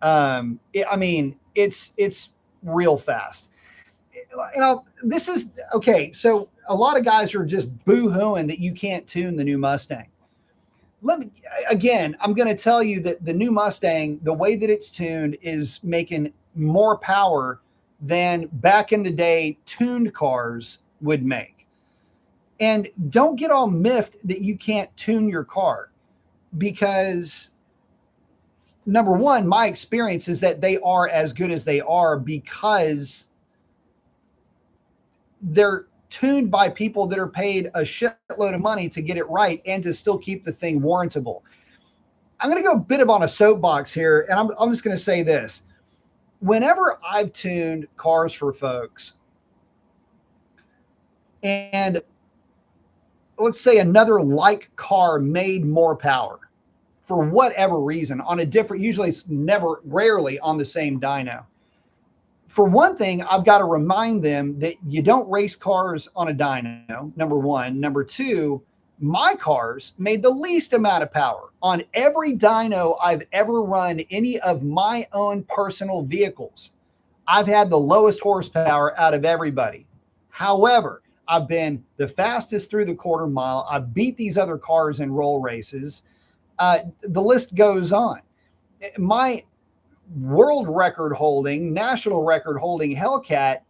I mean, it's real fast. You know, this is okay. So a lot of guys are just boo-hooing that you can't tune the new Mustang. I'm going to tell you that the new Mustang, the way that it's tuned is making more power than back in the day tuned cars would make. And don't get all miffed that you can't tune your car, because number one, my experience is that they are as good as they are because they're tuned by people that are paid a shitload of money to get it right and to still keep the thing warrantable. I'm going to go a bit of on a soapbox here, and I'm just going to say this. Whenever I've tuned cars for folks, and let's say another like car made more power for whatever reason on a different, usually it's rarely on the same dyno. For one thing, I've got to remind them that you don't race cars on a dyno, number one. Number two, my cars made the least amount of power on every dyno I've ever run any of my own personal vehicles. I've had the lowest horsepower out of everybody. However, I've been the fastest through the quarter mile. I've beat these other cars in roll races. The list goes on. My world record holding, national record holding Hellcat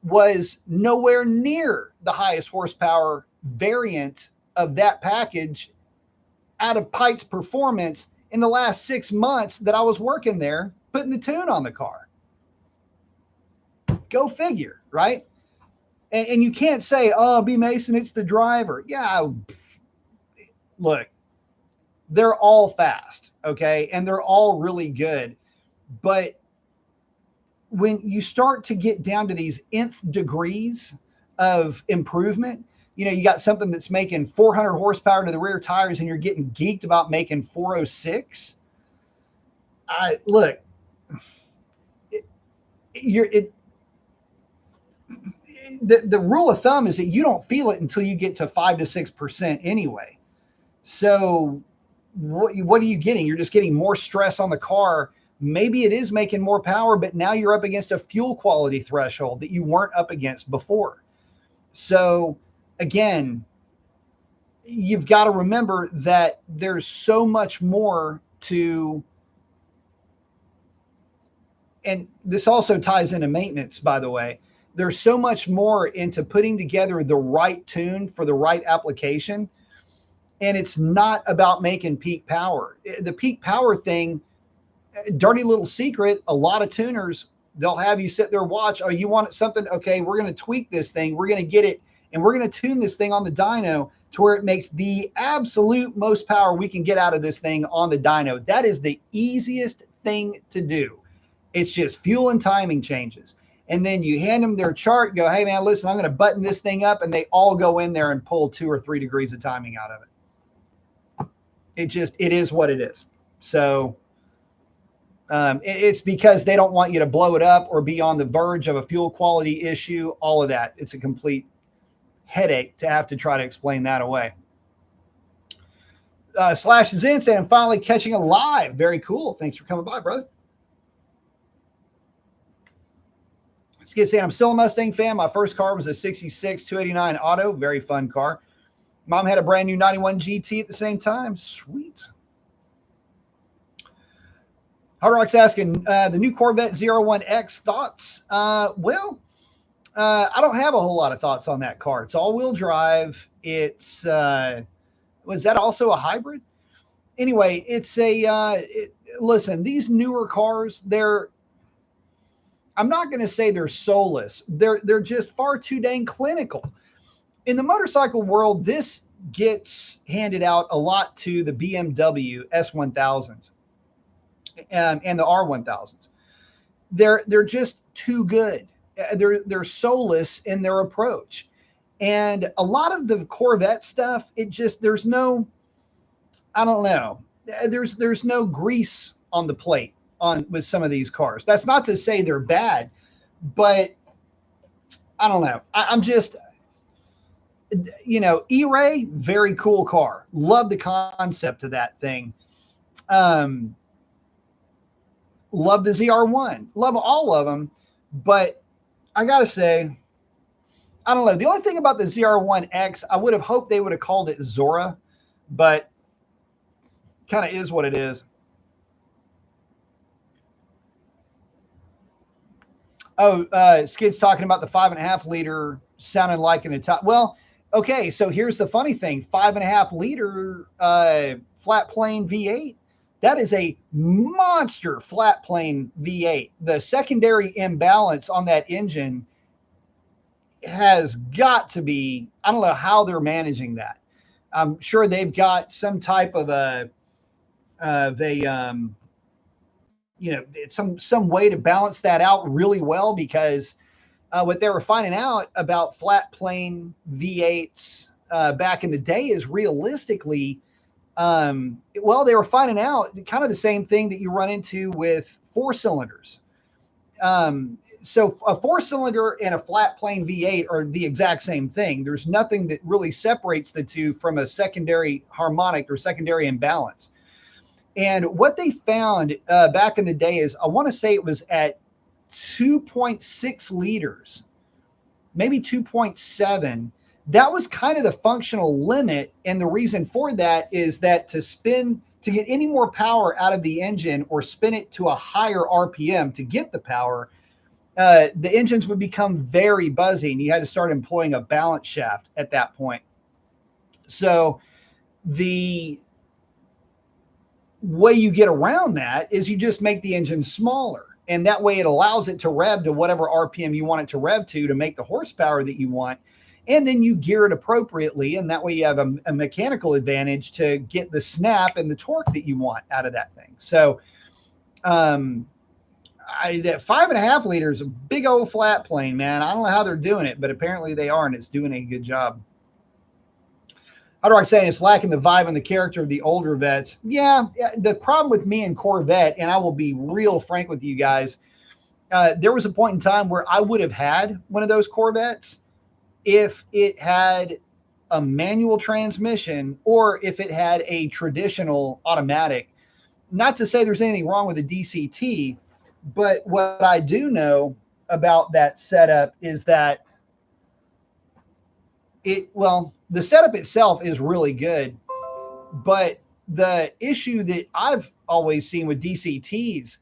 was nowhere near the highest horsepower variant of that package out of Pite's Performance in the last 6 months that I was working there, putting the tune on the car. Go figure, right? And you can't say, oh, B. Mason, it's the driver. Yeah, look, they're all fast, okay? And they're all really good. But when you start to get down to these nth degrees of improvement, you know, you got something that's making 400 horsepower to the rear tires and you're getting geeked about making 406. Look, the rule of thumb is that you don't feel it until you get to 5 to 6% anyway. So what are you getting? You're just getting more stress on the car. Maybe it is making more power, but now you're up against a fuel quality threshold that you weren't up against before. So again, you've got to remember that there's so much more to, and this also ties into maintenance, by the way. There's so much more into putting together the right tune for the right application. And it's not about making peak power. The peak power thing, dirty little secret, a lot of tuners, they'll have you sit there, watch, oh, you want something? Okay, we're going to tweak this thing. We're going to get it, and we're going to tune this thing on the dyno to where it makes the absolute most power we can get out of this thing on the dyno. That is the easiest thing to do. It's just fuel and timing changes. And then you hand them their chart, go, hey, man, listen, I'm going to button this thing up. And they all go in there and pull 2 or 3 degrees of timing out of it. It is what it is. So it's because they don't want you to blow it up or be on the verge of a fuel quality issue, all of that. It's a complete headache to have to try to explain that away. Slash is in saying, I'm finally catching a live. Very cool. Thanks for coming by, brother. Skid saying, I'm still a Mustang fan. My first car was a 66 289 auto. Very fun car. Mom had a brand new 91 GT at the same time. Sweet. Hard Rock's asking, the new Corvette ZR1X thoughts? I don't have a whole lot of thoughts on that car. It's all-wheel drive. It's, was that also a hybrid? Anyway, it's listen, these newer cars, I'm not going to say they're soulless. They're just far too dang clinical. In the motorcycle world, this gets handed out a lot to the BMW S1000s and the R1000s. They're just too good. They're soulless in their approach. And a lot of the Corvette stuff, there's no, I don't know. There's no grease on the plate with some of these cars. That's not to say they're bad, but I don't know. I'm just, E-Ray, very cool car. Love the concept of that thing. Love the ZR1. Love all of them. But I got to say, I don't know. The only thing about the ZR1X, I would have hoped they would have called it Zora, but kind of is what it is. Oh, Skid's talking about the 5.5 liter sounding like an Italian. Well, okay, so here's the funny thing: 5.5 liter flat plane V8. That is a monster flat plane V8. The secondary imbalance on that engine has got to be. I don't know how they're managing that. I'm sure they've got some type of some way to balance that out really well, because what they were finding out about flat plane V8s back in the day is realistically, they were finding out kind of the same thing that you run into with 4 cylinders. So a 4 cylinder and a flat plane V8 are the exact same thing. There's nothing that really separates the two from a secondary harmonic or secondary imbalance. And what they found back in the day is, I want to say it was at 2.6 liters, maybe 2.7. That was kind of the functional limit. And the reason for that is that to get any more power out of the engine or spin it to a higher RPM to get the power, the engines would become very buzzy, and you had to start employing a balance shaft at that point. So the way you get around that is you just make the engine smaller, and that way it allows it to rev to whatever RPM you want it to rev to make the horsepower that you want. And then you gear it appropriately, and that way you have a mechanical advantage to get the snap and the torque that you want out of that thing. So that 5.5 liter is a big old flat plane, man. I don't know how they're doing it, but apparently they are, and it's doing a good job. How do I say it's lacking the vibe and the character of the older vets? Yeah, the problem with me and Corvette, and I will be real frank with you guys, there was a point in time where I would have had one of those Corvettes if it had a manual transmission or if it had a traditional automatic. Not to say there's anything wrong with a DCT, but what I do know about that setup is that the setup itself is really good, but the issue that I've always seen with DCTs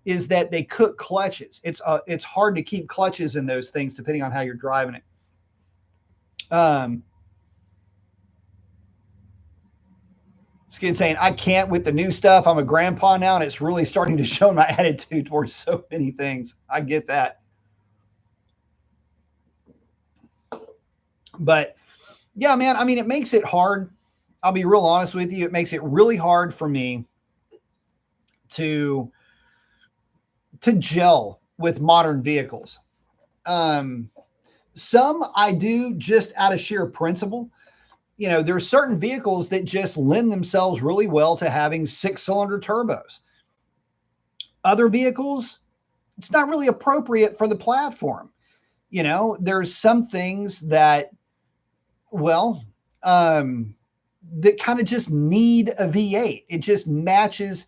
is that they cook clutches. It's hard to keep clutches in those things depending on how you're driving it. Skin saying, I can't with the new stuff. I'm a grandpa now, and it's really starting to show my attitude towards so many things. I get that. But yeah, man, I mean, it makes it hard. I'll be real honest with you. It makes it really hard for me to gel with modern vehicles. Some I do just out of sheer principle. You know, there are certain vehicles that just lend themselves really well to having 6-cylinder turbos. Other vehicles, it's not really appropriate for the platform. You know, there's some things that, that kind of just need a V8. It just matches,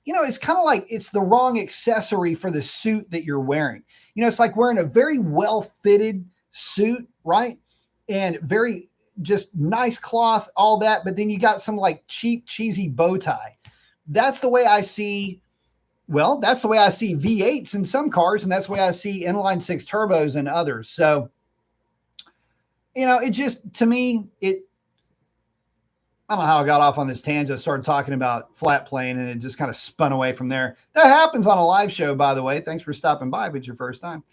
you know, it's kind of like it's the wrong accessory for the suit that you're wearing. You know, it's like wearing a very well-fitted suit, right? And very just nice cloth, all that. But then you got some like cheap, cheesy bow tie. That's the way I see, that's the way I see V8s in some cars. And that's the way I see inline six turbos in others. So, you know, it just, to me, I don't know how I got off on this tangent. I started talking about flat plane and it just kind of spun away from there. That happens on a live show, by the way. Thanks for stopping by if it's your first time.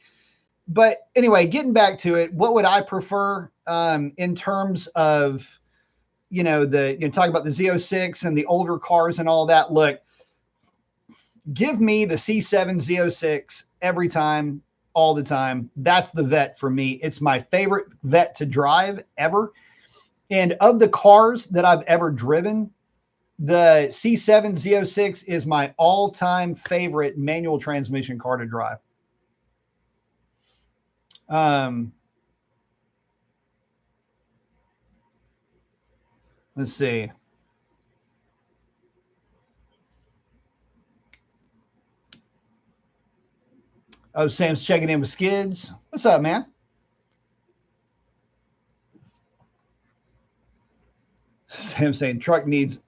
But anyway, getting back to it, what would I prefer in terms of, talking about the Z06 and the older cars and all that? Look, give me the C7 Z06 every time, all the time. That's the vet for me. It's my favorite vet to drive ever. And of the cars that I've ever driven, the C7 Z06 is my all-time favorite manual transmission car to drive. Let's see. Oh, Sam's checking in with Skids. What's up, man? Sam saying truck needs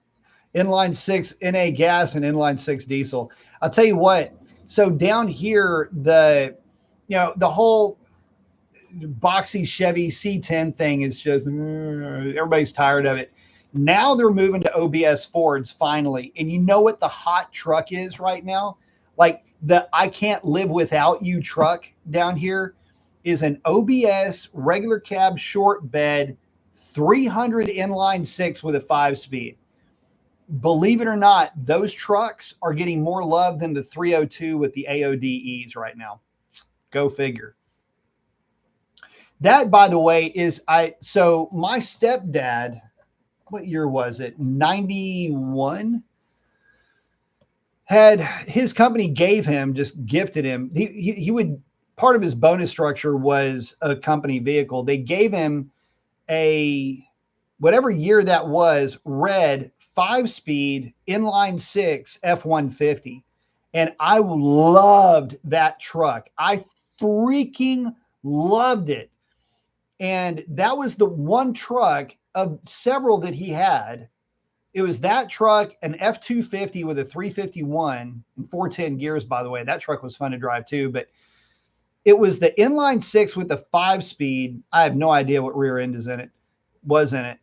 inline 6 NA gas and inline 6 diesel. I'll tell you what. So down here, the whole boxy Chevy C10 thing is just everybody's tired of it. Now they're moving to OBS Fords finally. And you know what the hot truck is right now? Like the I can't live without you truck down here is an OBS regular cab short bed 300 inline six with a 5-speed. Believe it or not, those trucks are getting more love than the 302 with the AODEs right now. Go figure. That, by the way, is so my stepdad, what year was it? 91? Had his company just gifted him. He would, part of his bonus structure was a company vehicle. They gave him a, whatever year that was, red 5-speed inline six F-150. And I loved that truck. I freaking loved it. And that was the one truck of several that he had. It was that truck, an F-250 with a 351 and 410 gears, by the way. That truck was fun to drive too, but it was the inline six with the 5-speed. I have no idea what rear end was in it.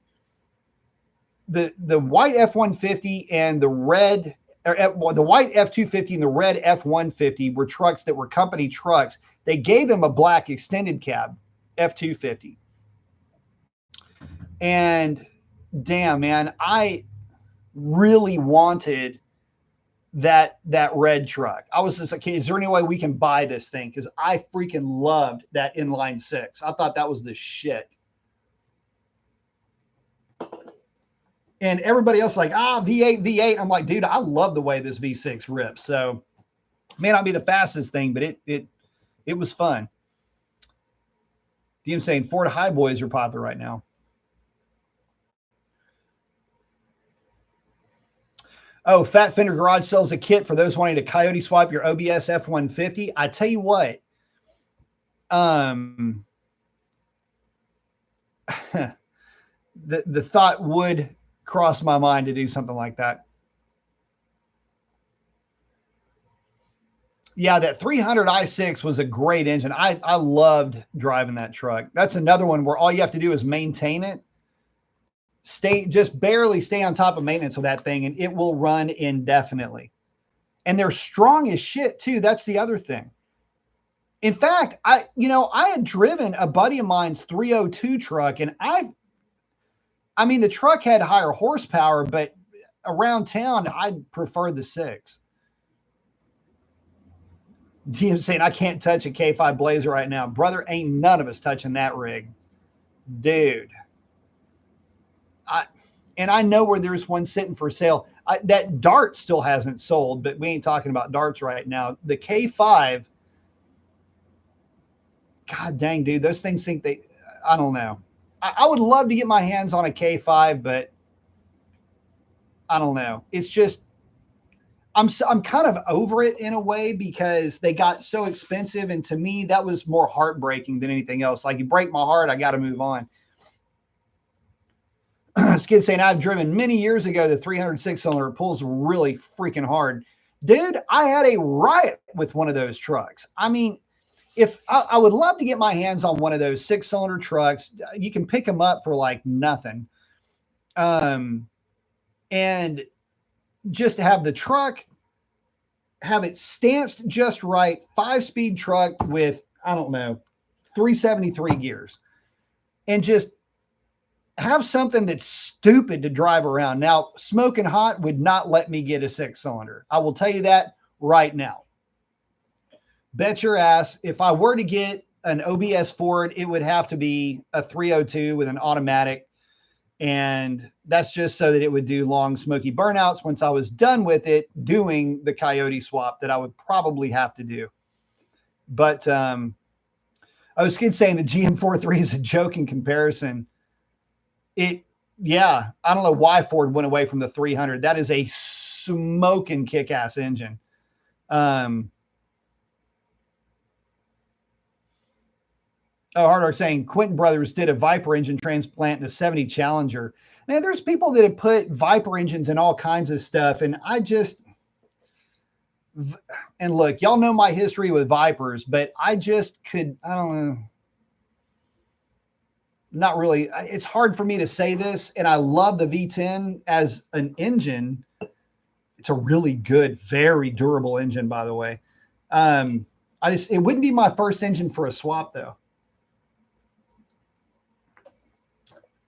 The white F-150 and the red, the white F-250 and the red F-150 were trucks that were company trucks. They gave him a black extended cab F-250. And damn, man, I really wanted that red truck. I was just like, okay, is there any way we can buy this thing? Because I freaking loved that inline six. I thought that was the shit. And everybody else like, V8. I'm like, dude, I love the way this V6 rips. So may not be the fastest thing, but it was fun. DM saying Ford High Boys are popular right now. Oh, Fat Fender Garage sells a kit for those wanting to coyote swap your OBS F-150. I tell you what, the thought would cross my mind to do something like that. Yeah, that 300 i6 was a great engine. I loved driving that truck. That's another one where all you have to do is maintain it. Just barely stay on top of maintenance with that thing, and it will run indefinitely. And they're strong as shit too. That's the other thing. In fact, I had driven a buddy of mine's 302 truck, and I mean, the truck had higher horsepower, but around town, I preferred the 6. DM saying, I can't touch a K5 Blazer right now. Brother, ain't none of us touching that rig. Dude. I know where there's one sitting for sale. That Dart still hasn't sold, but we ain't talking about darts right now. The K5, God dang, dude, those things think I don't know. I would love to get my hands on a K5, but I don't know. It's just, I'm kind of over it in a way because they got so expensive. And to me, that was more heartbreaking than anything else. Like, you break my heart, I got to move on. Skid saying, I've driven many years ago the 306 cylinder. It pulls really freaking hard. Dude, I had a riot with one of those trucks. I mean, if I would love to get my hands on one of those 6-cylinder trucks. You can pick them up for like nothing. And just have the truck, have it stanced just right, 5-speed truck with, I don't know, 373 gears, and just have something that's stupid to drive around. Now, Smoking Hot would not let me get a 6-cylinder. I will tell you that right now. Bet your ass, if I were to get an OBS Ford, it would have to be a 302 with an automatic. And that's just so that it would do long smoky burnouts once I was done with it, doing the coyote swap that I would probably have to do. But I was saying the GM43 is a joke in comparison. Yeah, I don't know why Ford went away from the 300. That is a smoking kick-ass engine. Hard Rock saying Quentin Brothers did a Viper engine transplant in a 70 Challenger. Man, there's people that have put Viper engines in all kinds of stuff, and I just, And look, y'all know my history with Vipers, but I just could, I don't know, not really. It's hard for me to say this. And I love the V10 as an engine. It's a really good, very durable engine, by the way. It wouldn't be my first engine for a swap though.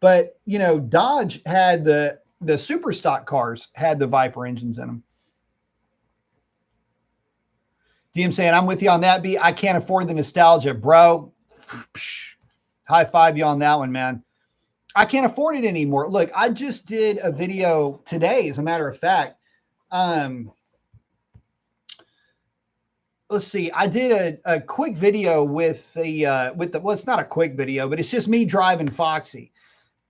But you know, Dodge had the super stock cars had the Viper engines in them. DM saying, I'm with you on that, B. I can't afford the nostalgia, bro. High five you on that one, man. I can't afford it anymore. Look, I just did a video today, as a matter of fact. Let's see. I did a quick video with the well, it's not a quick video, but it's just me driving Foxy.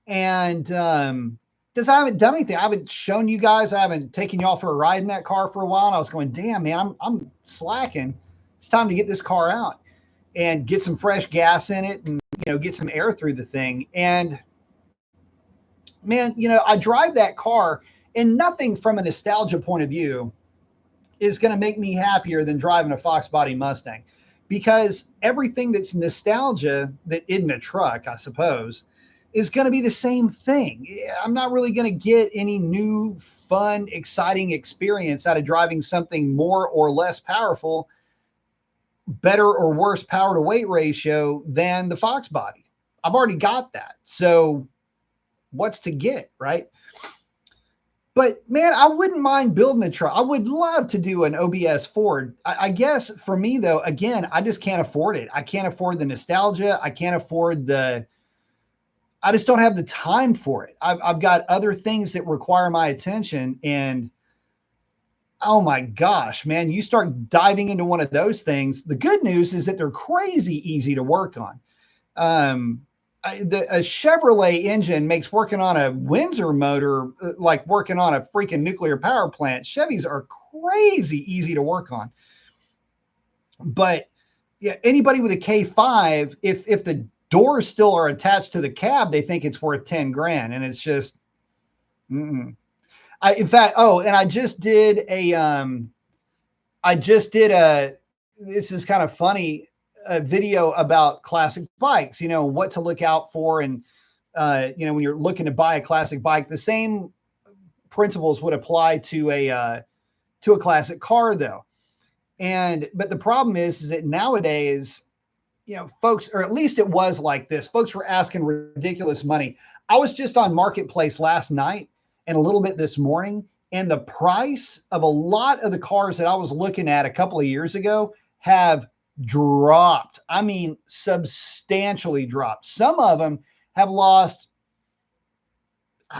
And because I haven't done anything. I haven't shown you guys. I haven't taken y'all for a ride in that car for a while. And I was going, damn, man, I'm slacking. It's time to get this car out and get some fresh gas in it and, you know, get some air through the thing. And man, you know, I drive that car and nothing from a nostalgia point of view is going to make me happier than driving a Fox body Mustang, because everything that's nostalgia that isn't a truck, I suppose, is going to be the same thing. I'm not really going to get any new, fun, exciting experience out of driving something more or less powerful, better or worse power to weight ratio than the Fox body. I've already got that. So what's to get, right? But man, I wouldn't mind building a truck. I would love to do an OBS Ford. I guess for me though, again, I just can't afford it. I can't afford the nostalgia. I can't afford I just don't have the time for it. I've got other things that require my attention. And oh my gosh, man, you start diving into one of those things. The good news is that they're crazy easy to work on. A Chevrolet engine makes working on a Windsor motor like working on a freaking nuclear power plant. Chevys are crazy easy to work on. But yeah, anybody with a K5, if the doors still are attached to the cab, they think it's worth 10 grand. And it's just, in fact, and I just did this is kind of funny, a video about classic bikes, you know, what to look out for. And, you know, when you're looking to buy a classic bike, the same principles would apply to a classic car though. But the problem is that nowadays, you know, folks, or at least it was like this, folks were asking ridiculous money. I was just on Marketplace last night and a little bit this morning, and the price of a lot of the cars that I was looking at a couple of years ago have dropped. I mean, substantially dropped. Some of them have lost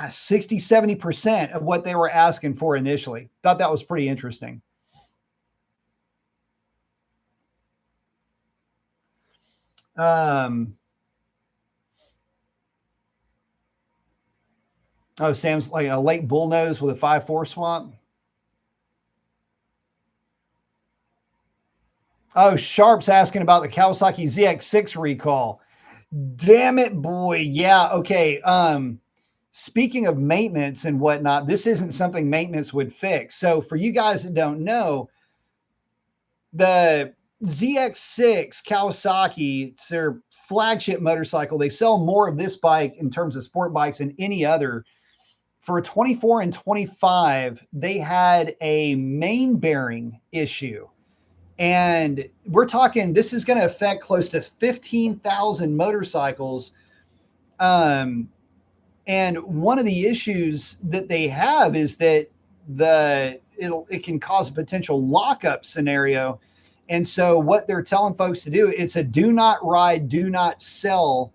60, 70% of what they were asking for initially. Thought that was pretty interesting. Sam's like a late bullnose with a 5.4 swap. Oh, Sharp's asking about the Kawasaki ZX6 recall. Damn it, boy. Yeah. Okay. Speaking of maintenance and whatnot, this isn't something maintenance would fix. So for you guys that don't know, the ZX6 Kawasaki, it's their flagship motorcycle. They sell more of this bike in terms of sport bikes than any other. For 24 and 25, they had a main bearing issue. And we're talking, this is going to affect close to 15,000 motorcycles. And one of the issues that they have is that it can cause a potential lockup scenario. And so what they're telling folks to do, it's a do not ride, do not sell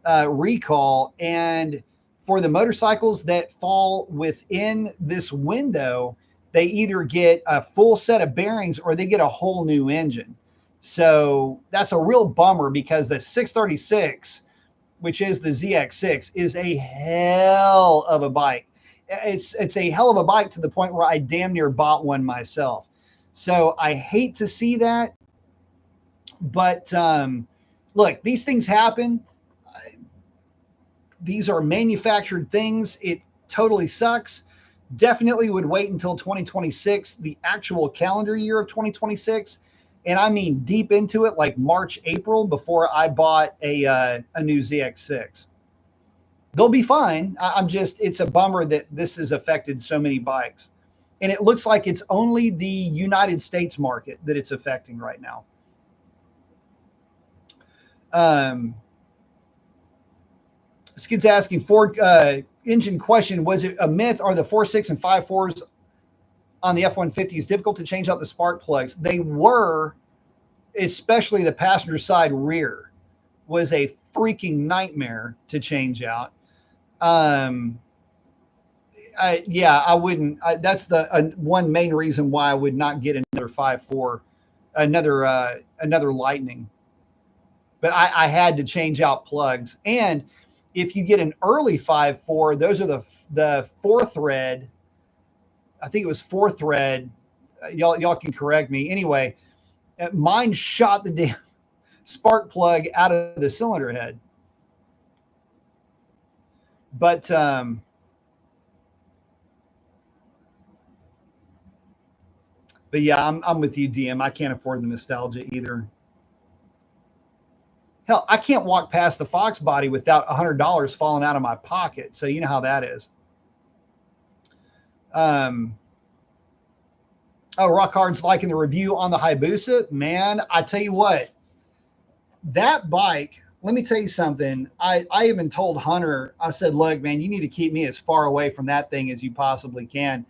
recall. And for the motorcycles that fall within this window, they either get a full set of bearings or they get a whole new engine. So that's a real bummer, because the 636, which is the ZX6, is a hell of a bike. It's a hell of a bike to the point where I damn near bought one myself. So I hate to see that. But look, these things happen. These are manufactured things. It totally sucks. Definitely would wait until 2026, the actual calendar year of 2026. And I mean deep into it, like March, April, before I bought a new ZX6. They'll be fine. I'm just, it's a bummer that this has affected so many bikes. And it looks like it's only the United States market that it's affecting right now. This kid's asking Ford engine question. Was it a myth? Are the 4.6 and 5.4s on the F-150s difficult to change out the spark plugs? They were, especially the passenger side rear was a freaking nightmare to change out. Yeah, I wouldn't. That's the one main reason why I would not get another 5.4, another Lightning. But I had to change out plugs. And if you get an early 5.4, those are the 4-thread. I think it was 4-thread. Y'all can correct me. Anyway, mine shot the damn spark plug out of the cylinder head. But yeah, I'm with you, DM. I can't afford the nostalgia either. Hell, I can't walk past the Fox body without $100 falling out of my pocket. So you know how that is. Oh, Rock Hard's liking the review on the Hayabusa. Man, I tell you what, that bike, let me tell you something. I even told Hunter, I said, look, man, you need to keep me as far away from that thing as you possibly can.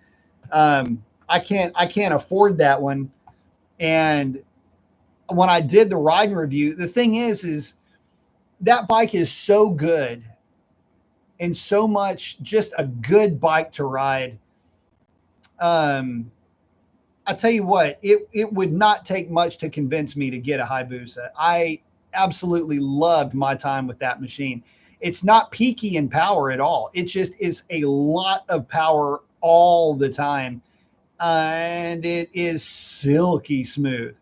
I can't afford that one. And when I did the riding review, the thing is that bike is so good and so much just a good bike to ride. I tell you what, it would not take much to convince me to get a Hayabusa. I absolutely loved my time with that machine. It's not peaky in power at all. It just is a lot of power all the time. And it is silky smooth.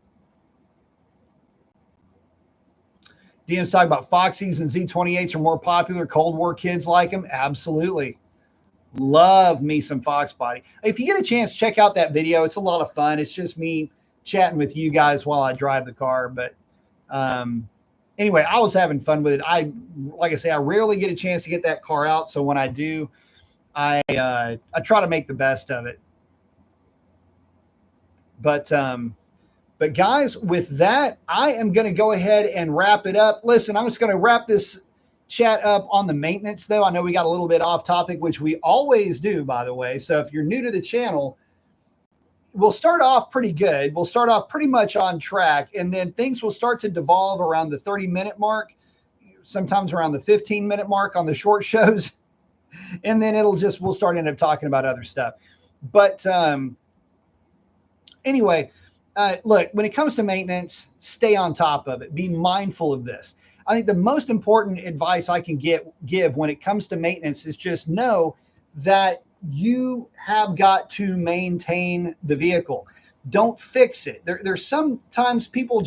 DM's talking about Foxies and Z28s are more popular. Cold War kids like them. Absolutely. Love me some Fox body. If you get a chance, check out that video. It's a lot of fun. It's just me chatting with you guys while I drive the car. But anyway, I was having fun with it. Like I say, I rarely get a chance to get that car out. So when I do, I try to make the best of it. But guys, with that, I am going to go ahead and wrap it up. Listen, I'm just going to wrap this chat up on the maintenance, though. I know we got a little bit off topic, which we always do, by the way. So if you're new to the channel, we'll start off pretty good. We'll start off pretty much on track, and then things will start to devolve around the 30-minute mark, sometimes around the 15-minute mark on the short shows. And then we'll start end up talking about other stuff. But anyway, look, when it comes to maintenance, stay on top of it. Be mindful of this. I think the most important advice I can give when it comes to maintenance is just know that you have got to maintain the vehicle. Don't fix it. There's sometimes people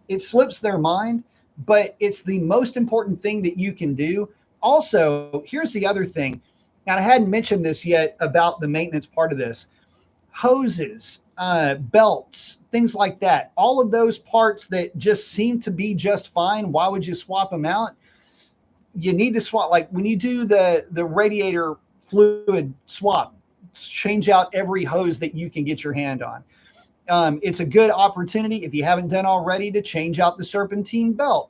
it slips their mind, but it's the most important thing that you can do. Also, here's the other thing, and I hadn't mentioned this yet about the maintenance part of this. Hoses, belts, things like that. All of those parts that just seem to be just fine. Why would you swap them out? You need to swap. Like when you do the radiator fluid swap, change out every hose that you can get your hand on. It's a good opportunity, if you haven't done already, to change out the serpentine belt.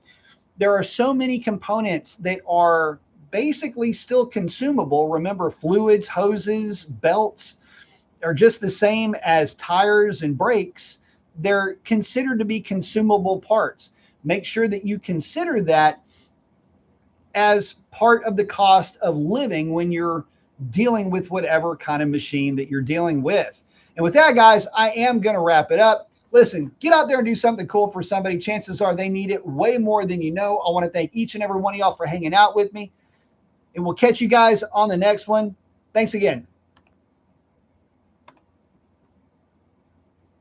There are so many components that are basically still consumable. Remember, fluids, hoses, belts are just the same as tires and brakes. They're considered to be consumable parts. Make sure that you consider that as part of the cost of living when you're dealing with whatever kind of machine that you're dealing with. And with that, guys, I am going to wrap it up. Listen, get out there and do something cool for somebody. Chances are they need it way more than you know. I want to thank each and every one of y'all for hanging out with me. And we'll catch you guys on the next one. Thanks again.